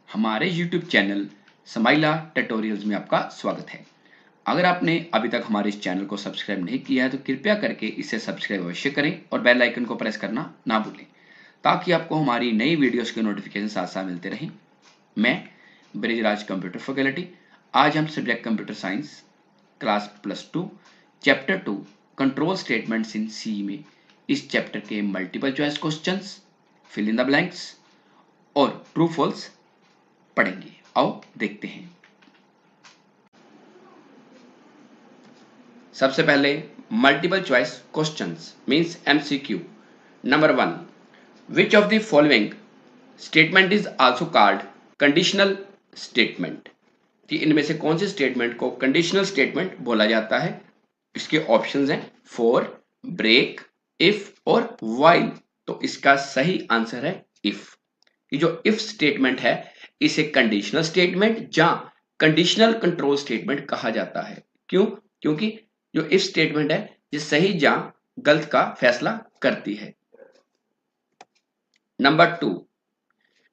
हमारे YouTube channel समाइला tutorials में आपका स्वागत है। अगर आपने अभी तक हमारे इस चैनल को सब्सक्राइब नहीं किया है तो कृपया करके इसे सब्सक्राइब अवश्य करें और बेल आइकन को प्रेस करना ना भूलें ताकि आपको हमारी नई वीडियोस के नोटिफिकेशन साथ साथ मिलते रहें। मैं ब्रिजराज कंप्यूटर फैकल्टी, आज हम subject computer science class +2 chapter 2 control statements in C में इस चैप्टर के multiple choice questions, fill in the blanks और ट्रू फॉल्स पढ़ेंगे। आओ देखते हैं। सबसे पहले multiple choice questions means MCQ. Number 1, which of the following statement is also called conditional statement, कि इनमें से कौन से स्टेटमेंट को कंडीशनल स्टेटमेंट बोला जाता है। इसके ऑप्शंस हैं फॉर, ब्रेक, इफ और व्हाइल। तो इसका सही आंसर है इफ। ये जो इफ स्टेटमेंट है इसे कंडीशनल स्टेटमेंट या कंडीशनल कंट्रोल स्टेटमेंट कहा जाता है। क्यों? क्योंकि जो इफ स्टेटमेंट है ये सही या गलत का फैसला करती है। Number 2,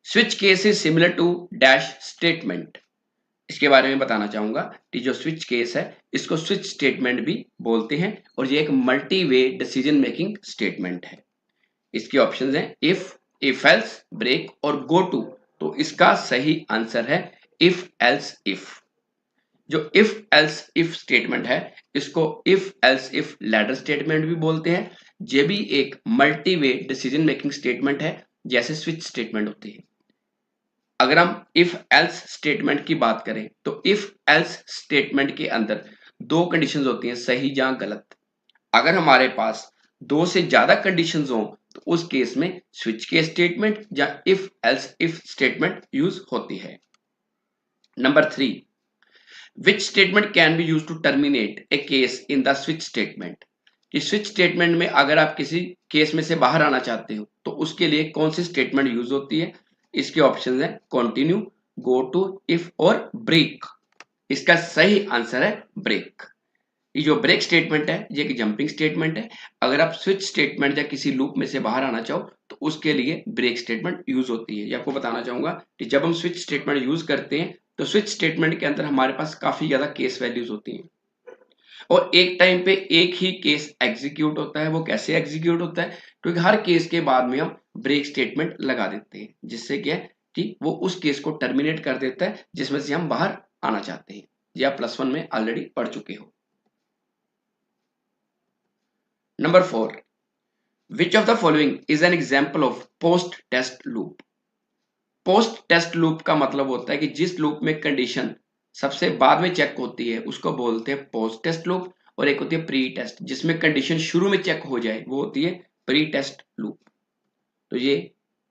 switch case is similar to dash statement. इसके बारे में बताना चाहूंगा कि जो स्विच केस है इसको स्विच स्टेटमेंट भी बोलते हैं और ये एक मल्टी वे डिसीजन मेकिंग स्टेटमेंट है। इसके ऑप्शंस हैं इफ एल्स, ब्रेक और गो टू। तो इसका सही आंसर है इफ एल्स इफ। जो इफ एल्स इफ स्टेटमेंट है इसको if else if ladder statement भी बोलते हैं। ये भी एक मल्टी वे डिसीजन मेकिंग स्टेटमेंट है जैसे स्विच स्टेटमेंट होती है। अगर हम इफ एल्स स्टेटमेंट की बात करें तो इफ एल्स स्टेटमेंट के अंदर दो कंडीशंस होती हैं, सही या गलत। अगर हमारे पास दो से ज्यादा कंडीशंस हो तो उस केस में स्विच केस स्टेटमेंट या if else if statement use होती है। Number 3, which statement can be use to terminate a case in the switch statement. कि स्विच स्टेटमेंट में अगर आप किसी केस में से बाहर आना चाहते हो तो उसके लिए कौन सी स्टेटमेंट यूज होती है। इसके ऑप्शन है कंटिन्यू, गो टू, इफ और ब्रेक। इसका सही आंसर है ब्रेक। ये जो ब्रेक स्टेटमेंट है ये एक जंपिंग स्टेटमेंट है। अगर आप स्विच स्टेटमेंट या किसी लूप में से बाहर आना चाहो तो उसके लिए ब्रेक स्टेटमेंट यूज होती है। ये आपको बताना चाहूंगा कि जब हम स्विच स्टेटमेंट यूज करते हैं तो स्विच स्टेटमेंट के अंदर हमारे पास काफी ज्यादा केस वैल्यूज होती हैं और एक टाइम पे एक ही केस एग्जीक्यूट होता है। वो कैसे एग्जीक्यूट होता है? क्योंकि हर केस के बाद में हम ब्रेक स्टेटमेंट लगा देते हैं जिससे क्या है कि वो उस केस को टर्मिनेट कर देता है जिसमें से हम बाहर आना चाहते हैं। ये आप +1 में ऑलरेडी पढ़ चुके हो। Number 4, which of the following is an example of post test loop. Post test loop का मतलब होता है कि जिस लूप में कंडीशन सबसे बाद में चेक होती है उसको बोलते हैं पोस्ट टेस्ट लूप। और एक होती है प्री टेस्ट जिसमें कंडीशन शुरू में चेक हो जाए, वो होती है प्री टेस्ट लूप। तो ये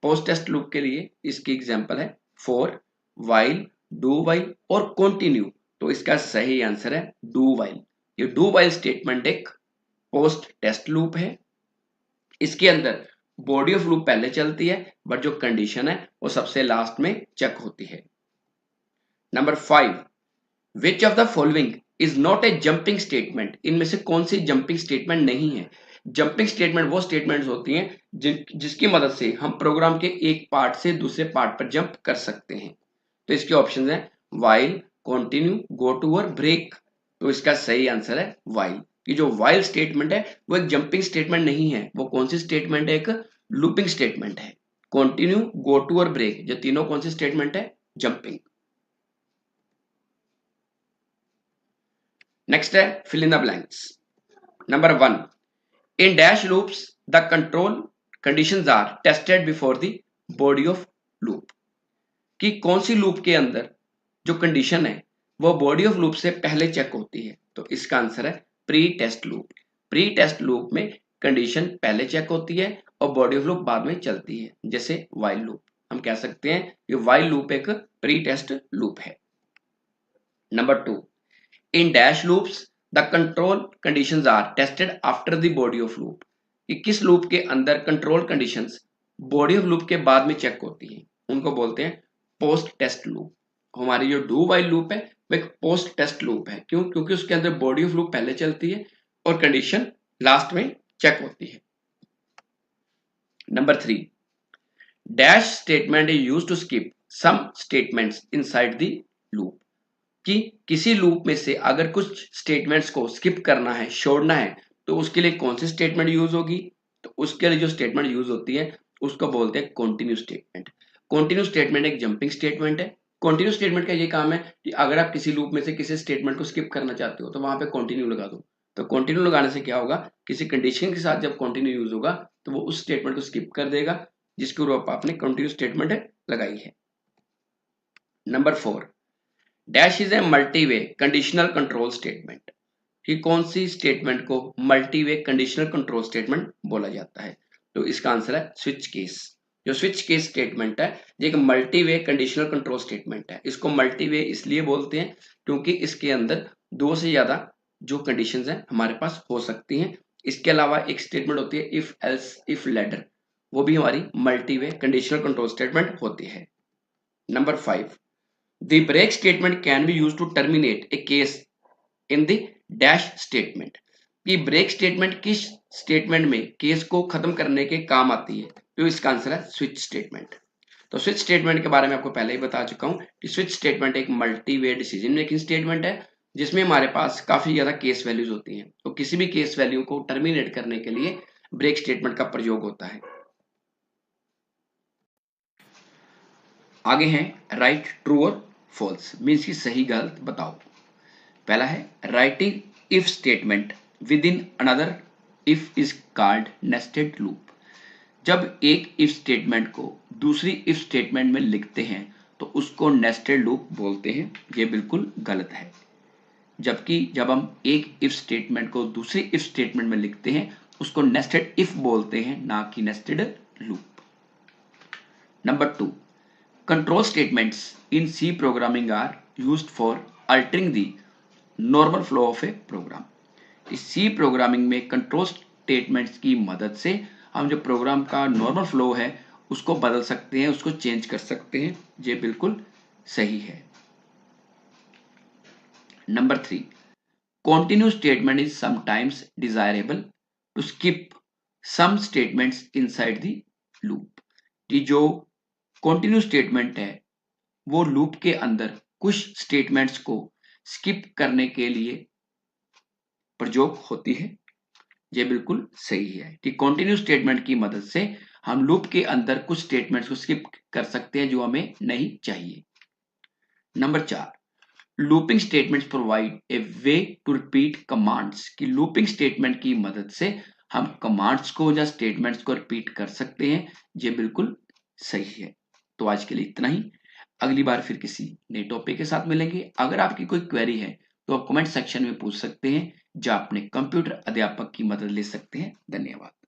पोस्ट टेस्ट लूप के लिए इसकी एग्जांपल है फॉर, व्हाइल, डू व्हाइल और कंटिन्यू। तो इसका सही आंसर है डू व्हाइल। ये डू व्हाइल स्टेटमेंट एक पोस्ट टेस्ट लूप है। इसके अंदर बॉडी ऑफ लूप पहले चलती है बट जो कंडीशन है वो सबसे लास्ट में चेक होती है। Number 5, which of the following is not a jumping statement. इनमें से कौन सी जंपिंग स्टेटमेंट नहीं है। जंपिंग स्टेटमेंट वो स्टेटमेंट्स होती हैं जिसकी मदद से हम प्रोग्राम के एक पार्ट से दूसरे पार्ट पर जंप कर सकते हैं। तो इसके ऑप्शंस हैं व्हाइल, कंटिन्यू, गो टू और ब्रेक। तो इसका सही आंसर है व्हाइल। कि जो व्हाइल स्टेटमेंट है वो एक जंपिंग स्टेटमेंट नहीं है। वो कौन सी स्टेटमेंट है? एक लूपिंग स्टेटमेंट है। कंटिन्यू, गो टू और ब्रेक जो तीनों कौन सी स्टेटमेंट है? जंपिंग। नेक्स्ट है fill in the blanks. Number 1, in dash loops the control conditions are tested before the body of loop. कि कौन सी लूप के अंदर जो कंडीशन है वो बॉडी ऑफ लूप से पहले चेक होती है। तो इसका आंसर है pre test loop. Pre test loop में कंडीशन पहले चेक होती है और बॉडी ऑफ लूप बाद में चलती है, जैसे व्हाइल लूप। हम कह सकते हैं ये व्हाइल लूप एक प्री टेस्ट लूप है। Number 2, in dash loops the control conditions are tested after the body of loop. कि किस लूप के अंदर control conditions body of loop के बाद में चेक होती है उनको बोलते हैं पोस्ट टेस्ट लूप। हमारी जो डू व्हाइल लूप है वो एक पोस्ट टेस्ट लूप है। क्यों? क्योंकि उसके अंदर बॉडी ऑफ लूप पहले चलती है और कंडीशन लास्ट में चेक होती है। Number 3, dash statement is used to skip some statements inside the loop, कि किसी लूप में से अगर कुछ स्टेटमेंट्स को स्किप करना है, छोड़ना है, तो उसके लिए कौन सी स्टेटमेंट यूज होगी? तो उसके लिए जो स्टेटमेंट यूज होती है उसको बोलते हैं कंटिन्यू स्टेटमेंट। कंटिन्यू स्टेटमेंट एक जंपिंग स्टेटमेंट है। कंटिन्यू स्टेटमेंट का ये काम है कि अगर आप किसी लूप में से किसी स्टेटमेंट को स्किप करना चाहते हो तो वहां पे कंटिन्यू लगा दो। तो कंटिन्यू लगाने से क्या होगा, किसी कंडीशन के साथ जब कंटिन्यू यूज होगा तो वो उस स्टेटमेंट को स्किप कर देगा जिसके ऊपर आपने कंटिन्यू स्टेटमेंट लगाई है। Number 4, dash is a multiway conditional control statement, कि कौन सी स्टेटमेंट को मल्टीवे कंडीशनल कंट्रोल स्टेटमेंट बोला जाता है? तो इसका आंसर है स्विच केस। जो स्विच केस स्टेटमेंट है ये एक मल्टीवे कंडीशनल कंट्रोल स्टेटमेंट है। इसको मल्टीवे इसलिए बोलते हैं क्योंकि इसके अंदर दो से ज्यादा जो कंडीशंस हैं हमारे पास हो सकती हैं। इसके अलावा एक स्टेटमेंट होती है इफ एल्स इफ लेटर, वो भी हमारी मल्टीवे कंडीशनल कंट्रोल स्टेटमेंट होती है। Number 5, the break statement can be used to terminate a case in the dash statement, कि ब्रेक स्टेटमेंट किस स्टेटमेंट में केस को खत्म करने के काम आती है? तो इसका आंसर है स्विच स्टेटमेंट। तो स्विच स्टेटमेंट के बारे में आपको पहले ही बता चुका हूं कि स्विच स्टेटमेंट एक मल्टीवे डिसीजन मेकिंग स्टेटमेंट है जिसमें हमारे पास काफी ज्यादा केस वैल्यूज होती हैं। तो किसी भी केस वैल्यू को टर्मिनेट करने के लिए ब्रेक स्टेटमेंट का प्रयोग होता है। आगे हैं राइट ट्रू और फॉल्स, मीन्स की सही गलत बताओ। पहला है writing if statement with in another if is called nested loop. जब एक इफ स्टेटमेंट को दूसरी इफ स्टेटमेंट में लिखते हैं तो उसको नेस्टेड लूप बोलते हैं। ये बिल्कुल गलत है। जबकि जब हम एक इफ स्टेटमेंट को दूसरी इफ स्टेटमेंट में लिखते हैं उसको नेस्टेड इफ बोलते हैं, ना कि nested loop. Number 2, control statements in C programming are used for altering the normal flow of a program। इस C प्रोग्रामिंग में कंट्रोल स्टेटमेंट्स की मदद से हम जो प्रोग्राम का नॉर्मल फ्लो है उसको बदल सकते हैं, उसको चेंज कर सकते हैं। ये बिल्कुल सही है। Number 3, continue statement is sometimes desirable to skip some statements inside the loop. कि जो कंटिन्यू स्टेटमेंट है वो लूप के अंदर कुछ स्टेटमेंट्स को स्किप करने के लिए प्रयोग होती है। ये बिल्कुल सही है कि कंटिन्यू स्टेटमेंट की मदद से हम लूप के अंदर कुछ स्टेटमेंट्स को स्किप कर सकते हैं जो हमें नहीं चाहिए। Number 4, looping statements provide a way to repeat commands, कि लूपिंग स्टेटमेंट की मदद से हम कमांड्स को या स्टेटमेंट्स को रिपीट कर सकते हैं। ये बिल्कुल सही है। तो आज के लिए इतना ही। अगली बार फिर किसी नए टॉपिक के साथ मिलेंगे। अगर आपकी कोई क्वेरी है तो आप कमेंट सेक्शन में पूछ सकते हैं, या अपने कंप्यूटर अध्यापक की मदद ले सकते हैं। धन्यवाद।